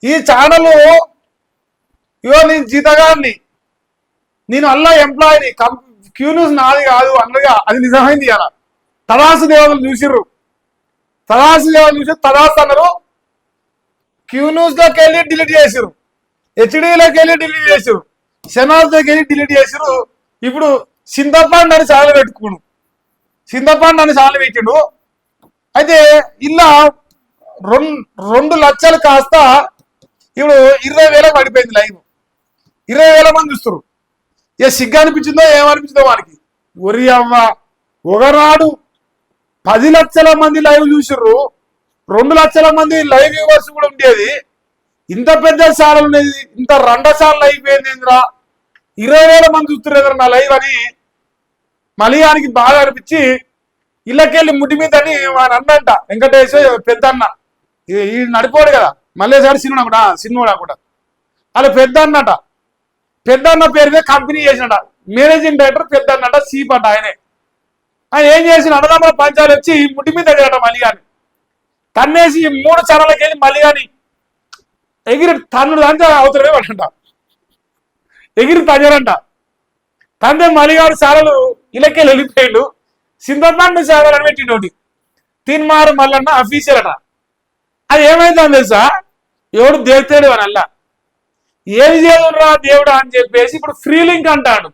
ఈ ఛానల్ ఇవో నేను జీతగాన్ని, నేను అల్లా ఎంప్లాయీని, క్యూ న్యూస్ నాది కాదు అన్నగా అది నిజమైంది. అలా తదాసు దేవతలు చూసిర్రు, తదాసు దేవతలు చూసి తదాసు అన్నారు. క్యూ న్యూస్ లోకి వెళ్ళి డిలీట్ చేసిర్రు, హెచ్డీలోకి వెళ్ళి డిలీట్ చేసిర్రు, షనాజ్లోకి వెళ్ళి డిలీట్ చేసిర్రు. ఇప్పుడు సింధపాండ్ అని ఛానల్ పెట్టుకున్నాడు, సింధపాండ్ అని ఛానల్ పెట్టిండు. అయితే ఇలా 2 లక్షలు కాస్త ఇప్పుడు 20,000 పడిపోయింది లైవ్. 20,000 మంది చూస్తారు. ఏ సిగ్గు అనిపించిందో ఏమనిపించిందో వానికి. ఒరి అవ్వ, ఒకనాడు 10 లక్షల మంది లైవ్ చూసిర్రు, 2 లక్షల మంది లైవ్ వ్యూవర్స్ కూడా ఉండేది. ఇంత పెద్ద ఛానల్ ఉండేది, ఇంత ఛానల్ అయిపోయింది ఏంద్రా, 20,000 మంది చూస్తున్నారు నా లైవ్ అని మలియానికి బాగా అనిపించి ఇళ్ళకెళ్ళి ముట్టి మీద అని వాడు అన్నంట. వెంకటేశ్ పెద్దన్న, ఈ నడిపోడు కదా మల్లేసారి సినిమా కూడా, సినిమా కూడా అలా పెద్ద అన్నట. పెద్దన్న పేరు మీద కంపెనీ చేసినట, మేనేజింగ్ డైరెక్టర్ పెద్దన్నట, సీప్ అంట ఆయనే. ఆయన ఏం చేసిన అన్నదమ్ముల పంచాలు వచ్చి ముట్టి మీద తగ్గట మలిగాని తన్నేసి 3 ఛానళ్ళకి వెళ్ళి మలిగాని ఎగిరి తన్నుడు అంటే అవుతాడే వాడంట, ఎగిరి తగ్గరంట. తండ్రి మలిగాడు ఛానలు ఇళ్ళకెళ్ళి వెళ్ళిపోయిండు. సింధపాండ్ ఛానల్ అని పెట్టినోటి తిన్మారు మల్లన్న అఫీషియల్ అట. అది ఏమైందని తెలుసా, ఎవడు దేవతాడు అని అల్లా ఏమి చేయదురా దేవుడా అని చెప్పేసి ఇప్పుడు ఫ్రీ లింక్ అంటాడు.